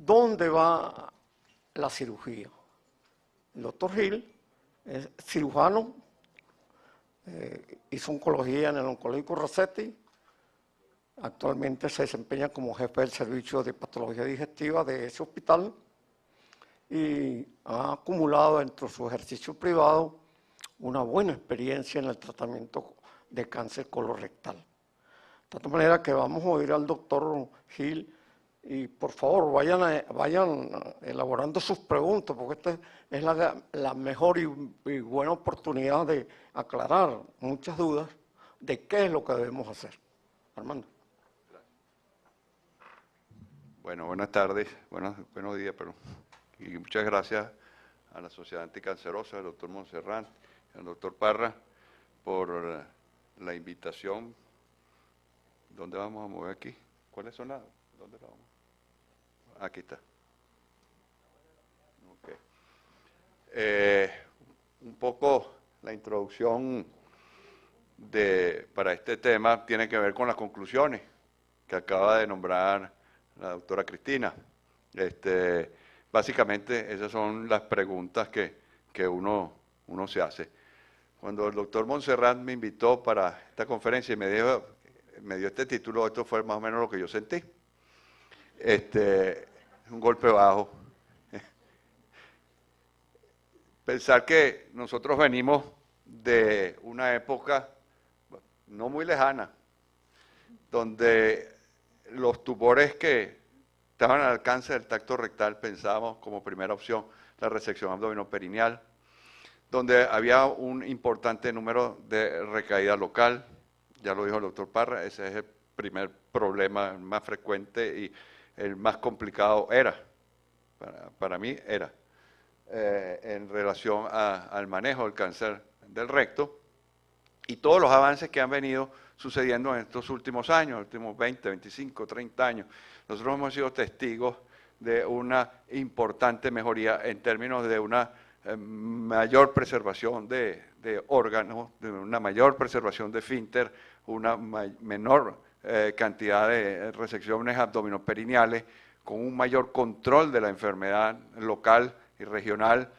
¿dónde va la cirugía? El doctor Gil es cirujano, hizo oncología en el Oncológico Rossetti, actualmente se desempeña como jefe del servicio de patología digestiva de ese hospital y ha acumulado dentro de su ejercicio privado una buena experiencia en el tratamiento de cáncer colorectal. De tal manera que vamos a oír al doctor Gil y por favor vayan elaborando sus preguntas, porque esta es la mejor y buena oportunidad de aclarar muchas dudas de qué es lo que debemos hacer. Armando. Bueno, buenas tardes, buenos días, perdón. Y muchas gracias a la Sociedad Anticancerosa, al doctor Monserrat, al doctor Parra, por la invitación. ¿Dónde vamos a mover aquí? ¿Cuáles son las? ¿Dónde la vamos? Aquí está. Okay. Un poco la introducción para este tema tiene que ver con las conclusiones que acaba de nombrar la doctora Cristina. Básicamente esas son las preguntas que uno se hace. Cuando el doctor Monserrat me invitó para esta conferencia y me dio este título, esto fue más o menos lo que yo sentí. Un golpe bajo. Pensar que nosotros venimos de una época no muy lejana, donde los tumores que estaban al alcance del tracto rectal pensábamos como primera opción la resección abdominoperineal, donde había un importante número de recaída local, ya lo dijo el doctor Parra, ese es el primer problema más frecuente y el más complicado para mí era, en relación al manejo del cáncer del recto y todos los avances que han venido sucediendo en estos últimos años, los últimos 20, 25, 30 años. Nosotros hemos sido testigos de una importante mejoría en términos de una mayor preservación de órganos, de una mayor preservación de esfínter, una menor cantidad de resecciones abdominoperineales, con un mayor control de la enfermedad local y regional.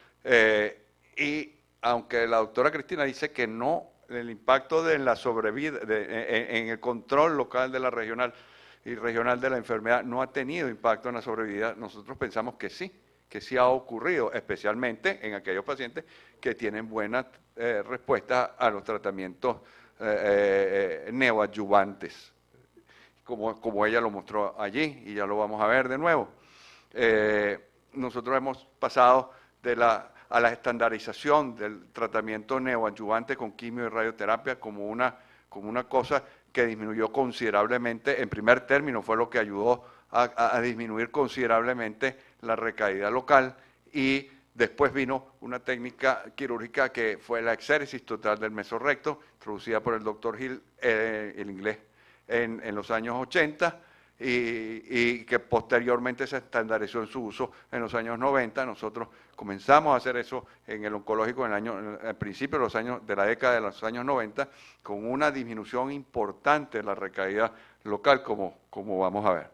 Y aunque la doctora Cristina dice que no, el impacto de la sobrevida, en el control local de la regional y regional de la enfermedad no ha tenido impacto en la sobrevida, nosotros pensamos que sí ha ocurrido, especialmente en aquellos pacientes que tienen buenas respuestas a los tratamientos neoadyuvantes, como ella lo mostró allí, y ya lo vamos a ver de nuevo. Nosotros hemos pasado a la estandarización del tratamiento neoadyuvante con quimio y radioterapia como una cosa que disminuyó considerablemente. En primer término fue lo que ayudó a disminuir considerablemente la recaída local, y después vino una técnica quirúrgica que fue la exéresis total del mesorrecto, introducida por el doctor Gil, el inglés, en los años 80, y que posteriormente se estandarizó en su uso en los años 90. Nosotros comenzamos a hacer eso en el oncológico al principio de la década de los años 90, con una disminución importante de la recaída local, como vamos a ver.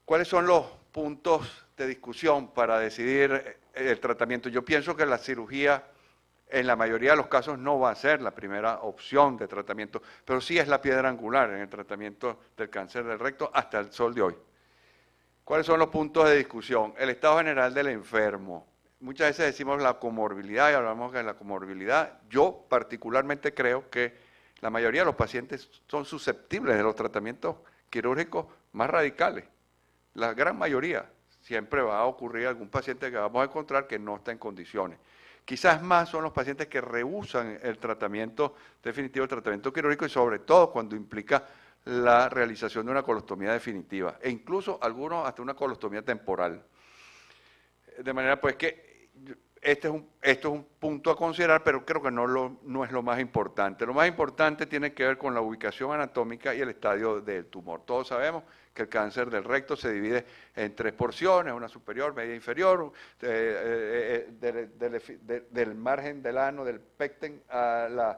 ¿Cuáles son los puntos de discusión para decidir el tratamiento? Yo pienso que la cirugía en la mayoría de los casos no va a ser la primera opción de tratamiento, pero sí es la piedra angular en el tratamiento del cáncer del recto hasta el sol de hoy. ¿Cuáles son los puntos de discusión? El estado general del enfermo. Muchas veces decimos la comorbilidad y hablamos de la comorbilidad. Yo particularmente creo que la mayoría de los pacientes son susceptibles de los tratamientos quirúrgicos más radicales. La gran mayoría. Siempre va a ocurrir algún paciente que vamos a encontrar que no está en condiciones. Quizás más son los pacientes que rehúsan el tratamiento definitivo, el tratamiento quirúrgico, y sobre todo cuando implica la realización de una colostomía definitiva, e incluso algunos hasta una colostomía temporal. De manera pues que esto es un punto a considerar, pero creo que no es lo más importante. Lo más importante tiene que ver con la ubicación anatómica y el estadio del tumor. Todos sabemos que el cáncer del recto se divide en 3 porciones, una superior, media, inferior, del margen del ano, del pecten a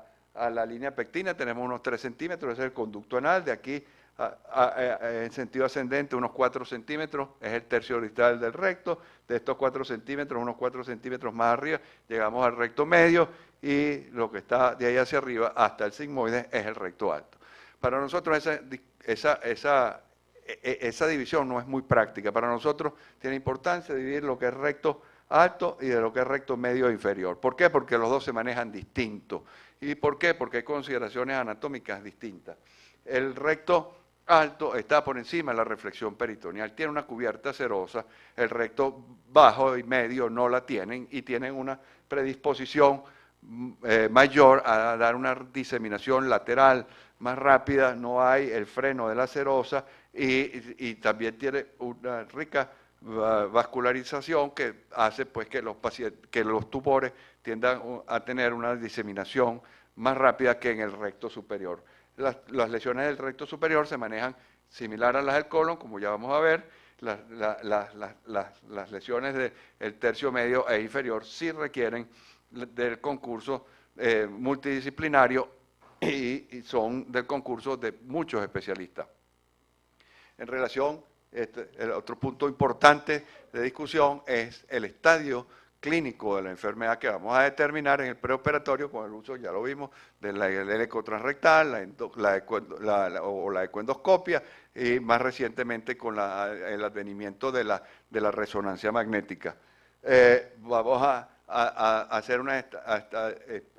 la línea pectina tenemos unos 3 centímetros, ese es el conducto anal, de aquí en sentido ascendente unos 4 centímetros, es el tercio distal del recto. De estos 4 centímetros, unos 4 centímetros más arriba, llegamos al recto medio, y lo que está de ahí hacia arriba hasta el sigmoide es el recto alto. Para nosotros esa división no es muy práctica. Para nosotros tiene importancia dividir lo que es recto alto y de lo que es recto medio e inferior. ¿Por qué? Porque los dos se manejan distintos. ¿Y por qué? Porque hay consideraciones anatómicas distintas. El recto alto está por encima de la reflexión peritoneal, tiene una cubierta serosa. El recto bajo y medio no la tienen, y tienen una predisposición mayor a dar una diseminación lateral más rápida. No hay el freno de la serosa, y también tiene una rica vascularización que hace pues que los tumores tiendan a tener una diseminación más rápida que en el recto superior. Las lesiones del recto superior se manejan similar a las del colon, como ya vamos a ver. Las lesiones del tercio medio e inferior sí requieren del concurso multidisciplinario, y son del concurso de muchos especialistas. En relación, el otro punto importante de discusión es el estadio clínico de la enfermedad, que vamos a determinar en el preoperatorio con el uso, ya lo vimos, del ecotransrectal, la ecoendoscopia, y más recientemente con el advenimiento de la resonancia magnética. Vamos a hacer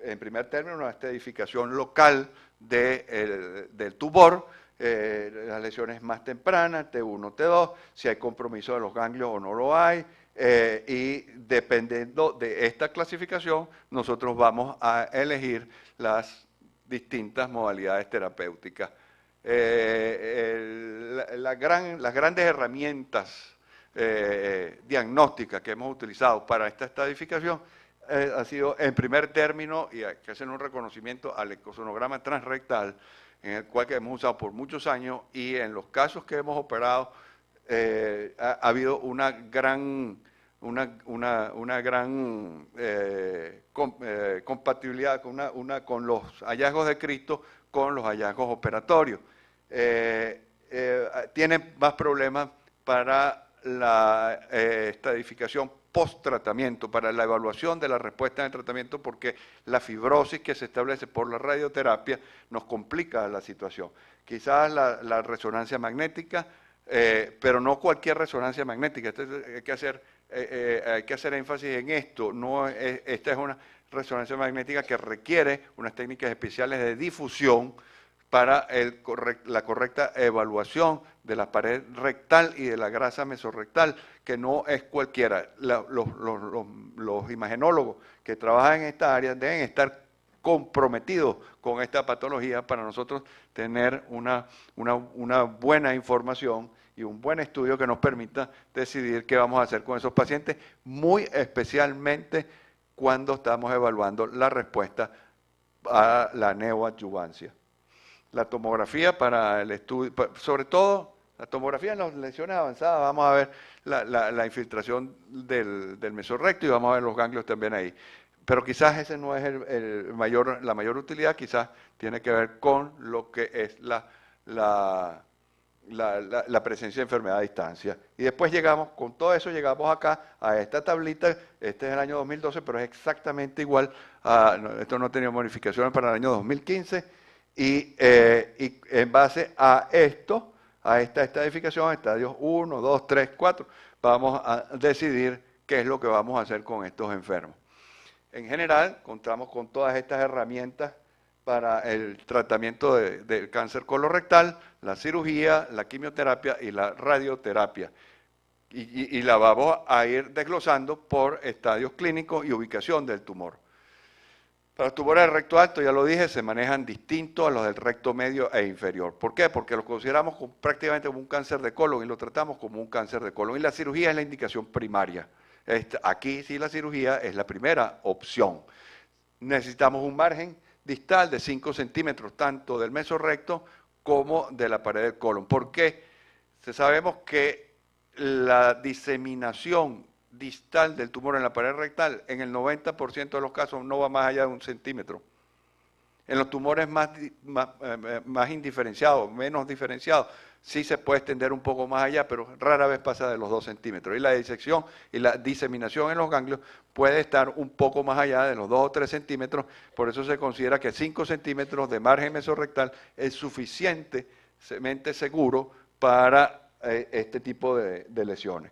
en primer término una estadificación local del tumor, las lesiones más tempranas, T1, T2, si hay compromiso de los ganglios o no lo hay. Y dependiendo de esta clasificación, nosotros vamos a elegir las distintas modalidades terapéuticas. Las grandes herramientas diagnósticas que hemos utilizado para esta estadificación ha sido, en primer término, y hay que hacer un reconocimiento al ecosonograma transrectal, en el cual que hemos usado por muchos años, y en los casos que hemos operado ha habido una gran compatibilidad con los hallazgos de Cristo con los hallazgos operatorios. Tienen más problemas para la estadificación post-tratamiento, para la evaluación de la respuesta en el tratamiento, porque la fibrosis que se establece por la radioterapia nos complica la situación. Quizás la resonancia magnética, pero no cualquier resonancia magnética. Hay que hacer énfasis en esto. Esta es una resonancia magnética que requiere unas técnicas especiales de difusión para la correcta evaluación de la pared rectal y de la grasa mesorrectal, que no es cualquiera. Los imagenólogos que trabajan en esta área deben estar comprometidos con esta patología para nosotros tener una buena información y un buen estudio que nos permita decidir qué vamos a hacer con esos pacientes, muy especialmente cuando estamos evaluando la respuesta a la neoadyuvancia. La tomografía para el estudio, sobre todo la tomografía en las lesiones avanzadas, vamos a ver la infiltración del mesorrecto, y vamos a ver los ganglios también ahí. Pero quizás ese no es la mayor utilidad. Quizás tiene que ver con lo que es la presencia de enfermedad a distancia. Y después con todo eso llegamos acá a esta tablita. Este es el año 2012, pero es exactamente igual. Esto no ha tenido modificaciones para el año 2015. Y en base a esto, a esta estadificación, estadios 1, 2, 3, 4, vamos a decidir qué es lo que vamos a hacer con estos enfermos. En general, contamos con todas estas herramientas para el tratamiento del cáncer colorectal: la cirugía, la quimioterapia y la radioterapia. Y la vamos a ir desglosando por estadios clínicos y ubicación del tumor. Para los tumores del recto alto, ya lo dije, se manejan distintos a los del recto medio e inferior. ¿Por qué? Porque los consideramos prácticamente como un cáncer de colon y lo tratamos como un cáncer de colon. Y la cirugía es la indicación primaria. Aquí sí la cirugía es la primera opción. Necesitamos un margen distal de 5 centímetros, tanto del mesorrecto como de la pared del colon. ¿Por qué? Sabemos que la diseminación distal del tumor en la pared rectal, en el 90% de los casos, no va más allá de 1 centímetro. En los tumores más indiferenciados, menos diferenciados, sí se puede extender un poco más allá, pero rara vez pasa de los 2 centímetros. Y la disección y la diseminación en los ganglios puede estar un poco más allá de los 2 o 3 centímetros, por eso se considera que 5 centímetros de margen mesorrectal es suficientemente seguro para este tipo de lesiones.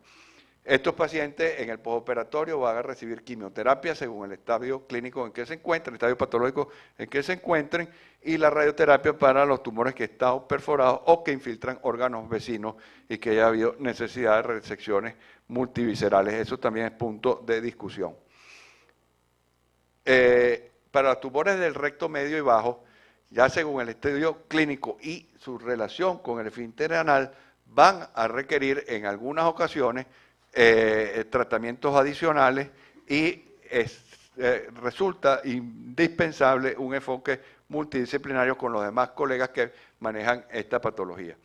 Estos pacientes en el postoperatorio van a recibir quimioterapia según el estadio clínico en que se encuentren, el estadio patológico en que se encuentren, y la radioterapia para los tumores que están perforados o que infiltran órganos vecinos y que haya habido necesidad de resecciones multiviscerales. Eso también es punto de discusión. Para los tumores del recto medio y bajo, ya según el estudio clínico y su relación con el esfínter anal, van a requerir en algunas ocasiones tratamientos adicionales y resulta indispensable un enfoque multidisciplinario con los demás colegas que manejan esta patología.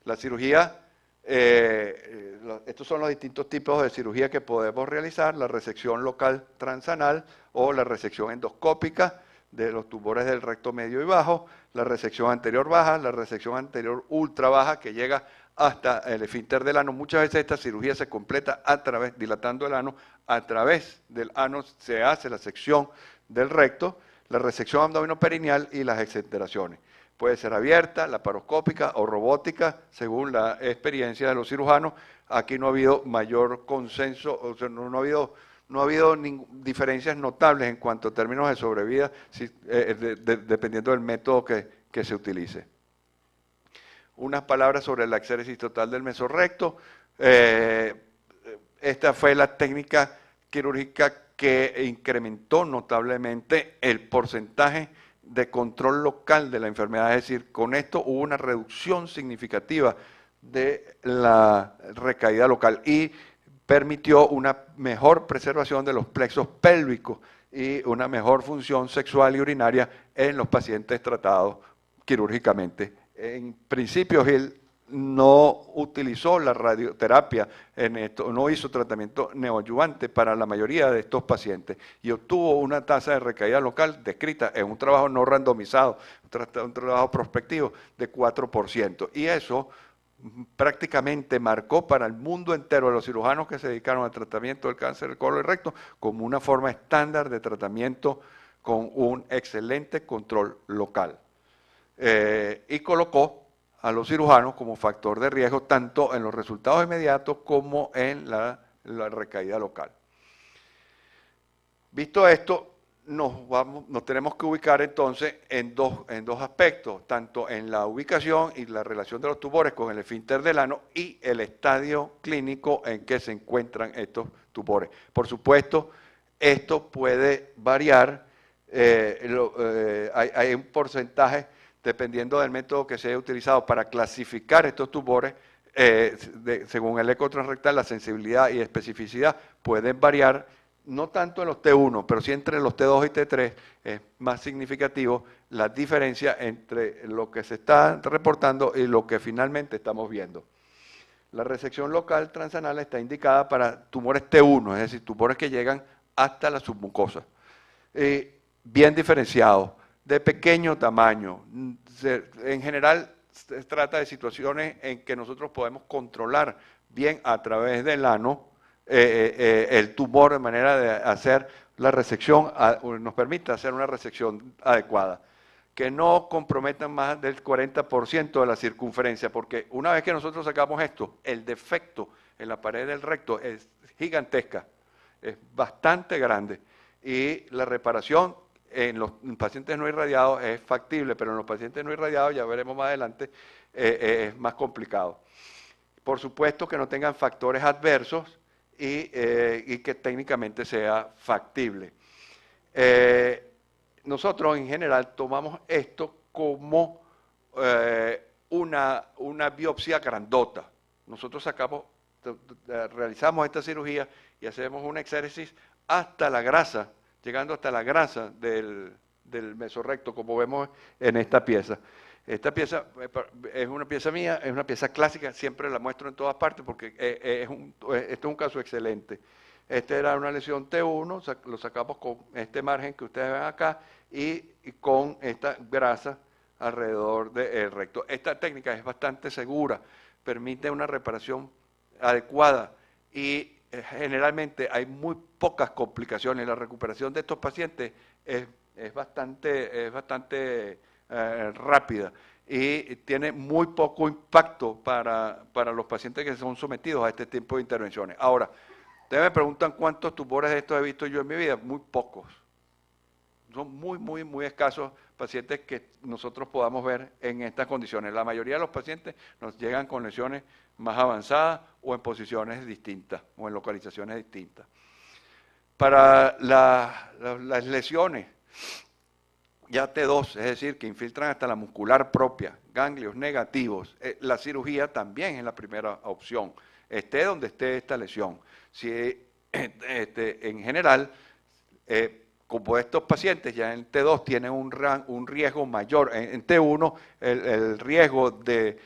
La cirugía, estos son los distintos tipos de cirugía que podemos realizar: la resección local transanal o la resección endoscópica de los tumores del recto medio y bajo, la resección anterior baja, la resección anterior ultra baja que llega hasta el esfínter del ano. Muchas veces esta cirugía se completa a través, dilatando el ano, a través del ano se hace la sección del recto, la resección abdominoperineal y las exenteraciones. Puede ser abierta, laparoscópica o robótica, según la experiencia de los cirujanos. Aquí no ha habido mayor consenso, o sea, no ha habido diferencias notables en cuanto a términos de sobrevida, dependiendo del método que se utilice. Unas palabras sobre la exéresis total del mesorrecto. Esta fue la técnica quirúrgica que incrementó notablemente el porcentaje de control local de la enfermedad, es decir, con esto hubo una reducción significativa de la recaída local y permitió una mejor preservación de los plexos pélvicos y una mejor función sexual y urinaria en los pacientes tratados quirúrgicamente. En principio, Gil no utilizó la radioterapia en esto, no hizo tratamiento neoadyuvante para la mayoría de estos pacientes y obtuvo una tasa de recaída local descrita en un trabajo no randomizado, un trabajo prospectivo de 4%. Y eso prácticamente marcó para el mundo entero de los cirujanos que se dedicaron al tratamiento del cáncer del colon y recto como una forma estándar de tratamiento con un excelente control local. Y colocó a los cirujanos como factor de riesgo tanto en los resultados inmediatos como en la recaída local. Visto esto, nos tenemos que ubicar entonces en dos aspectos, tanto en la ubicación y la relación de los tumores con el esfínter del ano y el estadio clínico en que se encuentran estos tumores. Por supuesto, esto puede variar, hay un porcentaje dependiendo del método que se haya utilizado para clasificar estos tumores, según el eco transrectal, la sensibilidad y especificidad pueden variar, no tanto en los T1, pero sí entre los T2 y T3 es más significativo la diferencia entre lo que se está reportando y lo que finalmente estamos viendo. La resección local transanal está indicada para tumores T1, es decir, tumores que llegan hasta la submucosa, bien diferenciados, de pequeño tamaño. En general se trata de situaciones en que nosotros podemos controlar bien a través del ano el tumor de manera de hacer la resección, nos permite hacer una resección adecuada, que no comprometan más del 40% de la circunferencia, porque una vez que nosotros sacamos esto, el defecto en la pared del recto es gigantesca, es bastante grande, y la reparación en los pacientes no irradiados es factible, pero en los pacientes no irradiados, ya veremos más adelante, es más complicado. Por supuesto que no tengan factores adversos y que técnicamente sea factible. Nosotros en general tomamos esto como una biopsia grandota. Nosotros realizamos esta cirugía y hacemos una exéresis hasta la grasa, llegando hasta la grasa del mesorrecto, como vemos en esta pieza. Esta pieza es una pieza mía, es una pieza clásica, siempre la muestro en todas partes porque esto es un caso excelente. Esta era una lesión T1, lo sacamos con este margen que ustedes ven acá y con esta grasa alrededor del recto. Esta técnica es bastante segura, permite una reparación adecuada y generalmente hay muy pocas complicaciones. La recuperación de estos pacientes es bastante rápida y tiene muy poco impacto para los pacientes que son sometidos a este tipo de intervenciones. Ahora, ustedes me preguntan cuántos tumores de estos he visto yo en mi vida, muy pocos. Son muy escasos pacientes que nosotros podamos ver en estas condiciones. La mayoría de los pacientes nos llegan con lesiones más avanzadas o en posiciones distintas o en localizaciones distintas. Para las lesiones ya T2, es decir, que infiltran hasta la muscular propia, ganglios negativos, la cirugía también es la primera opción, esté donde esté esta lesión. Si en general, como estos pacientes ya en T2 tienen un riesgo mayor, en T1 el riesgo de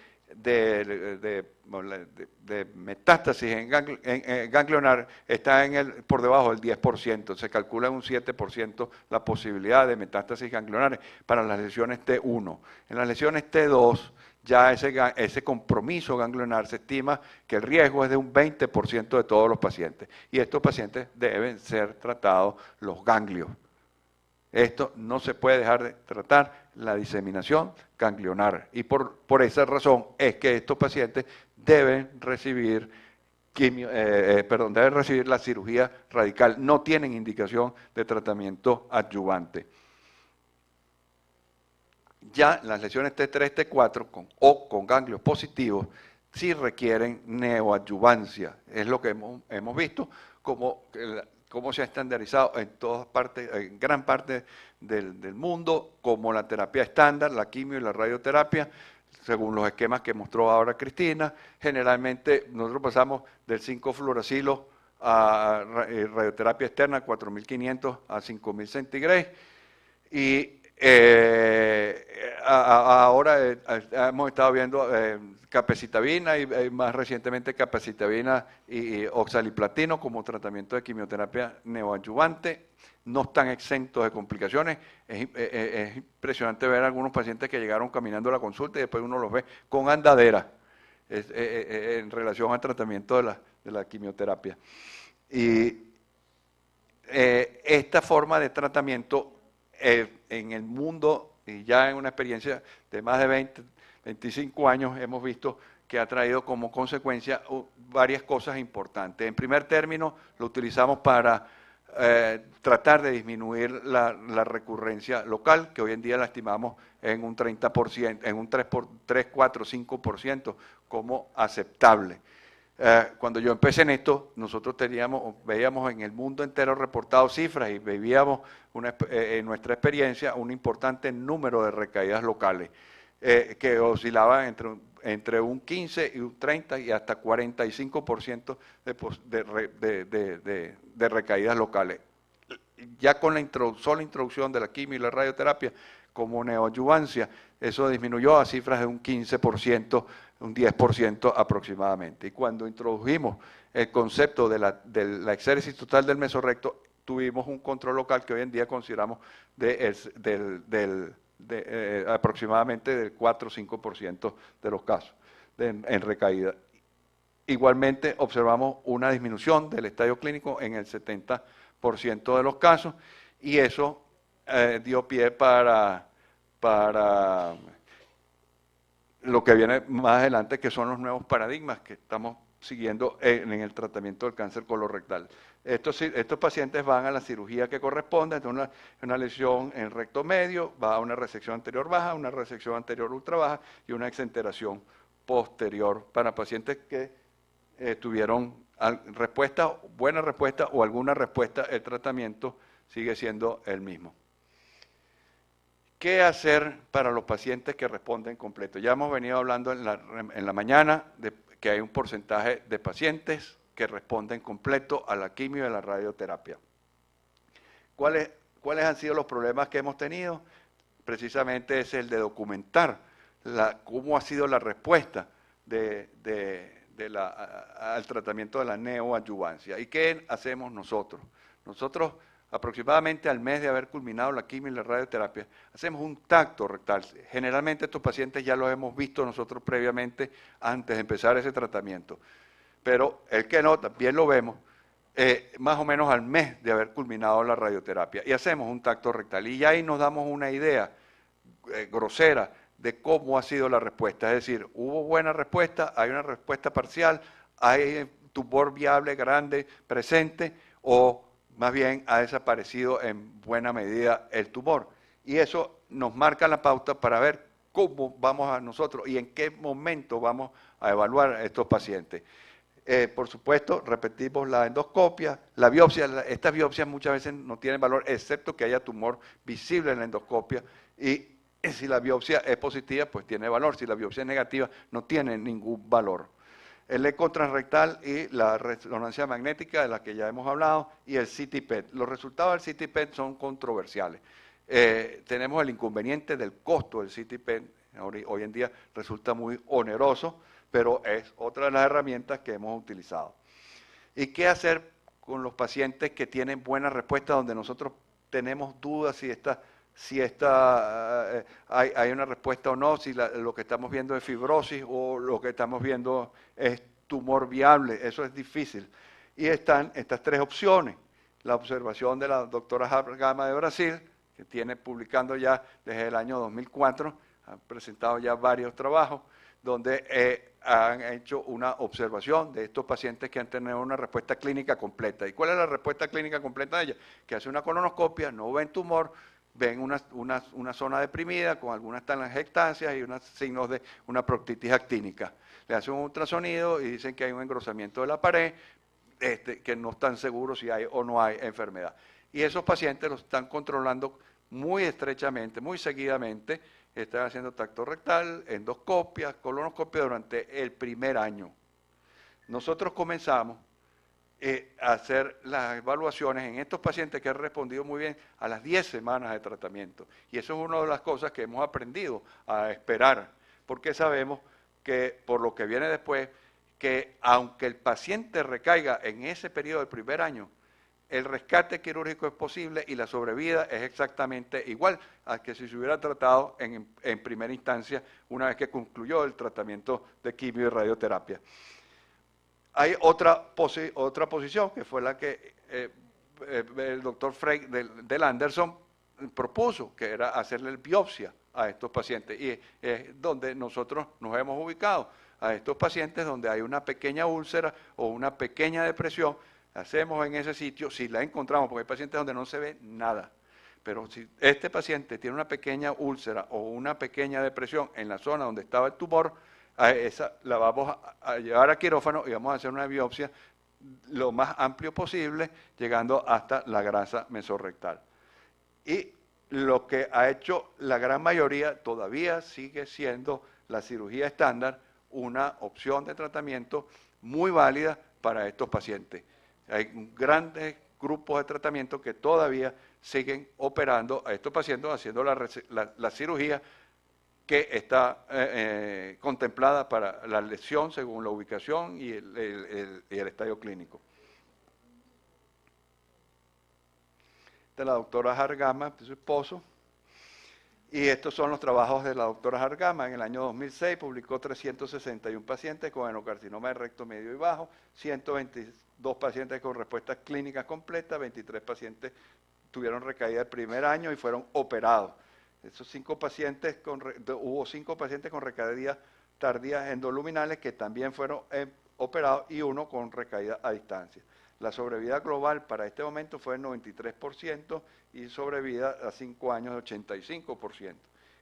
metástasis en ganglionar está por debajo del 10%, se calcula un 7% la posibilidad de metástasis ganglionares para las lesiones T1. En las lesiones T2 ya ese compromiso ganglionar se estima que el riesgo es de un 20% de todos los pacientes y estos pacientes deben ser tratados los ganglios. Esto no se puede dejar de tratar, la diseminación ganglionar. Y por esa razón es que estos pacientes deben recibir deben recibir la cirugía radical. No tienen indicación de tratamiento adyuvante. Ya las lesiones T3, T4 con ganglios positivos sí requieren neoadyuvancia. Es lo que hemos visto cómo se ha estandarizado en todas partes, en gran parte del mundo, como la terapia estándar, la quimio y la radioterapia, según los esquemas que mostró ahora Cristina. Generalmente nosotros pasamos del 5-fluoracilo a radioterapia externa, 4.500 a 5.000 centigrados, y ahora hemos estado viendo capecitabina y más recientemente capecitabina y oxaliplatino como tratamiento de quimioterapia neoadyuvante. No están exentos de complicaciones. Es impresionante ver a algunos pacientes que llegaron caminando a la consulta y después uno los ve con andadera en relación al tratamiento de la quimioterapia. Y esta forma de tratamiento en el mundo, y ya en una experiencia de más de 25 años, hemos visto que ha traído como consecuencia varias cosas importantes. En primer término, lo utilizamos para tratar de disminuir la recurrencia local, que hoy en día la estimamos en un 30%, en un 3, 4, 5% como aceptable. Cuando yo empecé en esto, nosotros veíamos en el mundo entero reportados cifras y veíamos en nuestra experiencia un importante número de recaídas locales que oscilaban entre un 15 y un 30 y hasta 45% de recaídas locales. Ya con la sola introducción de la quimio y la radioterapia como neoadyuvancia, eso disminuyó a cifras de un 15%, un 10% aproximadamente. Y cuando introdujimos el concepto de la exéresis total del mesorrecto, tuvimos un control local que hoy en día consideramos aproximadamente del 4 o 5% de los casos en recaída. Igualmente observamos una disminución del estadio clínico en el 70% de los casos y eso dio pie para lo que viene más adelante, que son los nuevos paradigmas que estamos siguiendo en el tratamiento del cáncer colorectal. Estos pacientes van a la cirugía que corresponde, entonces una lesión en recto medio, va a una resección anterior baja, una resección anterior ultra baja y una exenteración posterior para pacientes que tuvieron buena respuesta o alguna respuesta. El tratamiento sigue siendo el mismo. ¿Qué hacer para los pacientes que responden completo? Ya hemos venido hablando en la mañana de que hay un porcentaje de pacientes que responden completo a la quimio y a la radioterapia. ¿Cuáles han sido los problemas que hemos tenido? Precisamente es el de documentar cómo ha sido la respuesta de al tratamiento de la neoadyuvancia. ¿Y qué hacemos nosotros? Nosotros, aproximadamente al mes de haber culminado la quimio y la radioterapia, hacemos un tacto rectal. Generalmente estos pacientes ya los hemos visto nosotros previamente antes de empezar ese tratamiento, pero el que no, también lo vemos más o menos al mes de haber culminado la radioterapia. Y hacemos un tacto rectal y ya ahí nos damos una idea grosera de cómo ha sido la respuesta. Es decir, hubo buena respuesta, hay una respuesta parcial, hay tumor viable grande presente o más bien ha desaparecido en buena medida el tumor. Y eso nos marca la pauta para ver cómo vamos a nosotros y en qué momento vamos a evaluar a estos pacientes. Por supuesto, repetimos la endoscopia, la biopsia. Estas biopsias muchas veces no tienen valor, excepto que haya tumor visible en la endoscopia. Y si la biopsia es positiva, pues tiene valor. Si la biopsia es negativa, no tiene ningún valor. El eco transrectal y la resonancia magnética, de la que ya hemos hablado, y el CT PET. Los resultados del CT PET son controversiales. Tenemos el inconveniente del costo del CT PET. Hoy en día resulta muy oneroso, pero es otra de las herramientas que hemos utilizado. ¿Y qué hacer con los pacientes que tienen buena respuesta, donde nosotros tenemos dudas si hay una respuesta o no, si lo que estamos viendo es fibrosis o lo que estamos viendo es tumor viable? Eso es difícil. Y están estas tres opciones. La observación de la doctora Hargama de Brasil, que tiene publicando ya desde el año 2004, ha presentado ya varios trabajos, donde han hecho una observación de estos pacientes que han tenido una respuesta clínica completa. ¿Y cuál es la respuesta clínica completa de ella? Que hace una colonoscopia, no ven tumor, ven una zona deprimida con algunas telangiectasias y unos signos de una proctitis actínica. Le hacen un ultrasonido y dicen que hay un engrosamiento de la pared, que no están seguros si hay o no hay enfermedad. Y esos pacientes los están controlando muy estrechamente, muy seguidamente. Están haciendo tacto rectal, endoscopia, colonoscopia durante el primer año. Nosotros comenzamos a hacer las evaluaciones en estos pacientes que han respondido muy bien a las 10 semanas de tratamiento. Y eso es una de las cosas que hemos aprendido a esperar, porque sabemos que por lo que viene después, que aunque el paciente recaiga en ese periodo del primer año, el rescate quirúrgico es posible y la sobrevida es exactamente igual a que si se hubiera tratado en primera instancia una vez que concluyó el tratamiento de quimio y radioterapia. Hay otra posición que fue la que el doctor Frey del Anderson propuso, que era hacerle biopsia a estos pacientes, y es donde nosotros nos hemos ubicado, a estos pacientes donde hay una pequeña úlcera o una pequeña depresión. Hacemos en ese sitio, si la encontramos, porque hay pacientes donde no se ve nada, pero si este paciente tiene una pequeña úlcera o una pequeña depresión en la zona donde estaba el tumor, a esa la vamos a llevar a quirófano y vamos a hacer una biopsia lo más amplio posible, llegando hasta la grasa mesorrectal. Y lo que ha hecho la gran mayoría todavía sigue siendo la cirugía estándar una opción de tratamiento muy válida para estos pacientes. Hay grandes grupos de tratamiento que todavía siguen operando a estos pacientes, haciendo la cirugía que está contemplada para la lesión según la ubicación y el estadio clínico. Esta es la doctora Hargama, de su esposo. Y estos son los trabajos de la doctora Hargama. En el año 2006 publicó 361 pacientes con adenocarcinoma de recto medio y bajo, 122 pacientes con respuestas clínicas completas, 23 pacientes tuvieron recaída el primer año y fueron operados. Esos 5 pacientes hubo 5 pacientes con recaídas tardías endoluminales que también fueron operados y 1 con recaída a distancia. La sobrevida global para este momento fue del 93% y sobrevida a 5 años de 85%.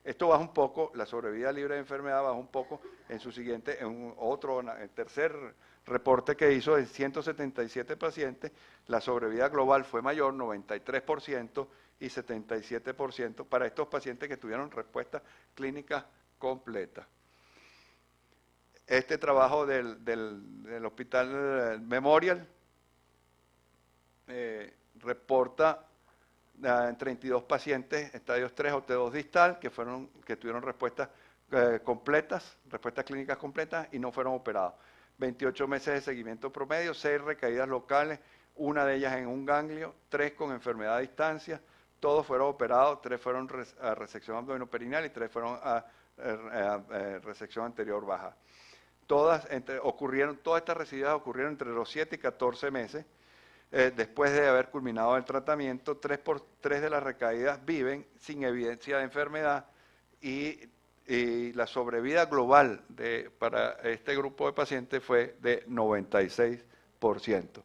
Esto baja un poco, la sobrevida libre de enfermedad baja un poco en su siguiente, el tercer reporte que hizo de 177 pacientes, la sobrevida global fue mayor, 93% y 77% para estos pacientes que tuvieron respuesta clínica completa. Este trabajo del Hospital Memorial reporta en 32 pacientes, estadios 3 o T2 distal, que tuvieron respuestas completas, respuestas clínicas completas y no fueron operados. 28 meses de seguimiento promedio, 6 recaídas locales, una de ellas en un ganglio, 3 con enfermedad a distancia, todos fueron operados, 3 fueron a resección abdominoperineal y 3 fueron a resección anterior baja. Todas estas recidivas ocurrieron entre los 7 y 14 meses. Después de haber culminado el tratamiento, 3 de las recaídas viven sin evidencia de enfermedad y la sobrevida global para este grupo de pacientes fue de 96%.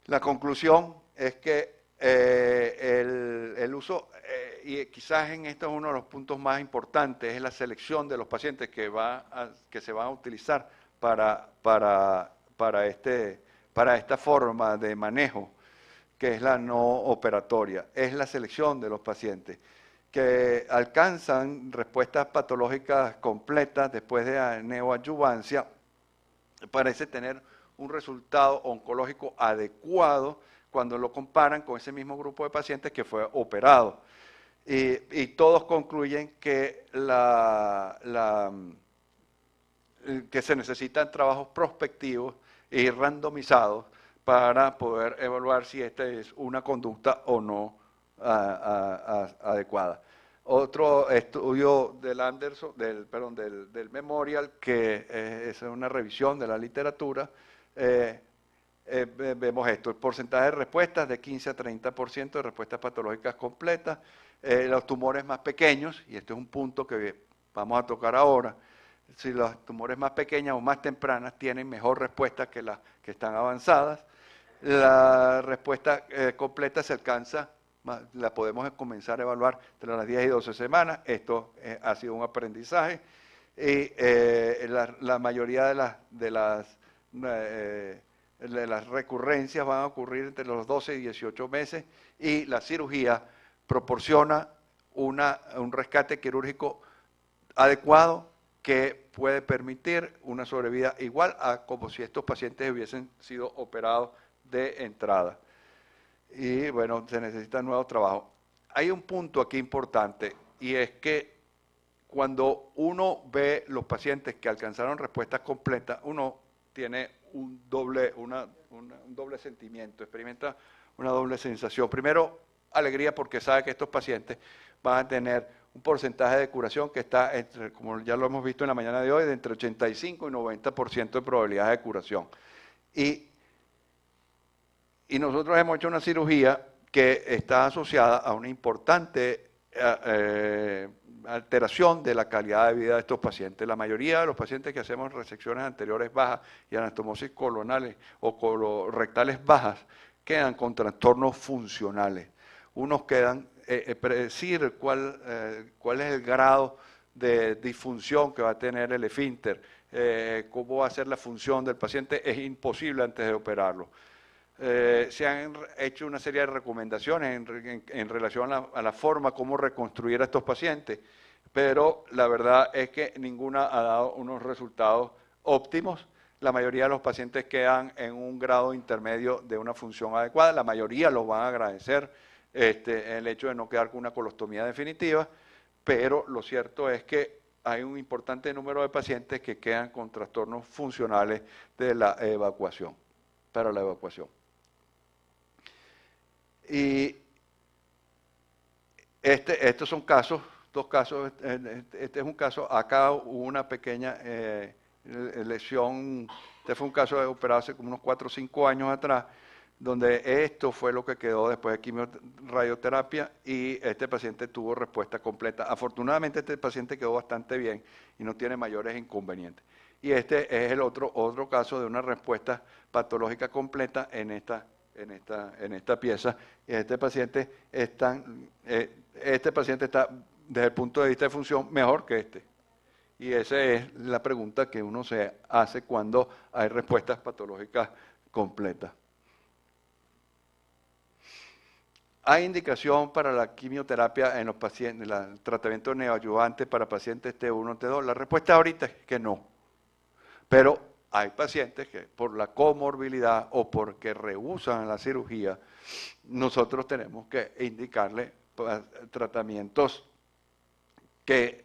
La conclusión es que el uso, y quizás en esto es uno de los puntos más importantes, es la selección de los pacientes que se van a utilizar para esta forma de manejo, que es la no operatoria, es la selección de los pacientes que alcanzan respuestas patológicas completas después de neoadyuvancia, parece tener un resultado oncológico adecuado cuando lo comparan con ese mismo grupo de pacientes que fue operado. Y todos concluyen que que se necesitan trabajos prospectivos y randomizados para poder evaluar si esta es una conducta o no adecuada. Otro estudio del Memorial, que es una revisión de la literatura, vemos esto: el porcentaje de respuestas de 15 a 30% de respuestas patológicas completas, los tumores más pequeños, y este es un punto que vamos a tocar ahora. Si las tumores más pequeñas o más tempranas tienen mejor respuesta que las que están avanzadas, la respuesta completa se alcanza, la podemos comenzar a evaluar entre las 10 y 12 semanas. Esto ha sido un aprendizaje y la mayoría de las recurrencias van a ocurrir entre los 12 y 18 meses y la cirugía proporciona un rescate quirúrgico adecuado que puede permitir una sobrevida igual a como si estos pacientes hubiesen sido operados de entrada. Y bueno, se necesita nuevos trabajos. Hay un punto aquí importante, y es que cuando uno ve los pacientes que alcanzaron respuestas completas, uno tiene un doble sentimiento, experimenta una doble sensación. Primero, alegría porque sabe que estos pacientes van a tener un porcentaje de curación que está, como ya lo hemos visto en la mañana de hoy, de entre 85 y 90% de probabilidad de curación. Y nosotros hemos hecho una cirugía que está asociada a una importante alteración de la calidad de vida de estos pacientes. La mayoría de los pacientes que hacemos resecciones anteriores bajas y anastomosis colonales o colorectales bajas quedan con trastornos funcionales. Unos quedan, predecir cuál es el grado de disfunción que va a tener el esfínter, cómo va a ser la función del paciente, es imposible antes de operarlo. Se han hecho una serie de recomendaciones en relación a la forma como reconstruir a estos pacientes, pero la verdad es que ninguna ha dado unos resultados óptimos. La mayoría de los pacientes quedan en un grado intermedio de una función adecuada, la mayoría los van a agradecer el hecho de no quedar con una colostomía definitiva, pero lo cierto es que hay un importante número de pacientes que quedan con trastornos funcionales de la evacuación, para la evacuación. Y estos son casos, dos casos, este es un caso, acá hubo una pequeña lesión, este fue un caso operado hace como unos 4 o 5 años atrás, donde esto fue lo que quedó después de quimioradioterapia y este paciente tuvo respuesta completa. Afortunadamente este paciente quedó bastante bien y no tiene mayores inconvenientes. Y este es el otro caso de una respuesta patológica completa en esta pieza. Este paciente está, desde el punto de vista de función, mejor que este. Y esa es la pregunta que uno se hace cuando hay respuestas patológicas completas. ¿Hay indicación para la quimioterapia en los pacientes, el tratamiento neoadyuvante para pacientes T1, T2? La respuesta ahorita es que no. Pero hay pacientes que por la comorbilidad o porque rehúsan la cirugía, nosotros tenemos que indicarle tratamientos de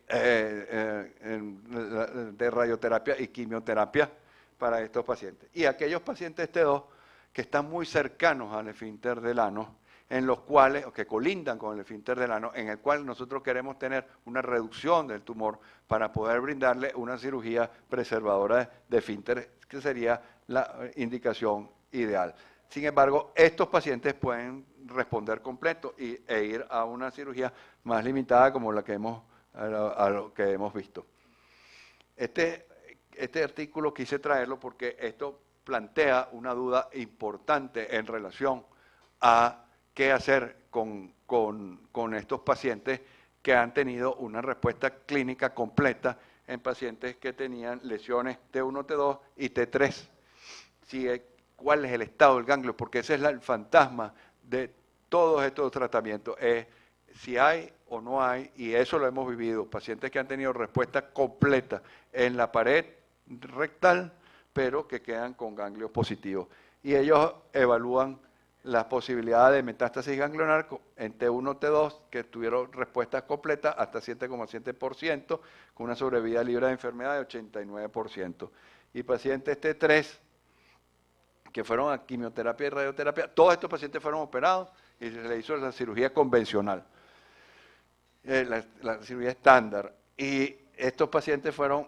radioterapia y quimioterapia para estos pacientes. Y aquellos pacientes T2 que están muy cercanos al esfínter del ano, en los cuales, o que colindan con el esfínter del ano, en el cual nosotros queremos tener una reducción del tumor para poder brindarle una cirugía preservadora de esfínter, que sería la indicación ideal. Sin embargo, estos pacientes pueden responder completo e ir a una cirugía más limitada como la que a lo que hemos visto. Este artículo quise traerlo porque esto plantea una duda importante en relación a qué hacer con estos pacientes que han tenido una respuesta clínica completa en pacientes que tenían lesiones T1, T2 y T3. ¿Cuál es el estado del ganglio? Porque ese es el fantasma de todos estos tratamientos. Si hay o no hay, y eso lo hemos vivido, pacientes que han tenido respuesta completa en la pared rectal, pero que quedan con ganglios positivos. Y ellos evalúan las posibilidades de metástasis ganglionar en T1, T2, que tuvieron respuestas completas hasta 7,7%, con una sobrevida libre de enfermedad de 89%. Y pacientes T3, que fueron a quimioterapia y radioterapia, todos estos pacientes fueron operados y se les hizo la cirugía convencional, la cirugía estándar. Y estos pacientes fueron,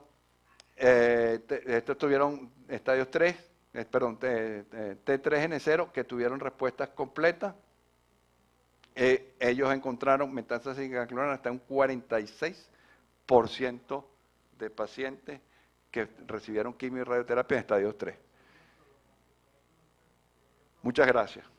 estos tuvieron estadios 3, T3N0, que tuvieron respuestas completas. Ellos encontraron metástasis ganglionar hasta un 46% de pacientes que recibieron quimio y radioterapia en estadios 3. Muchas gracias.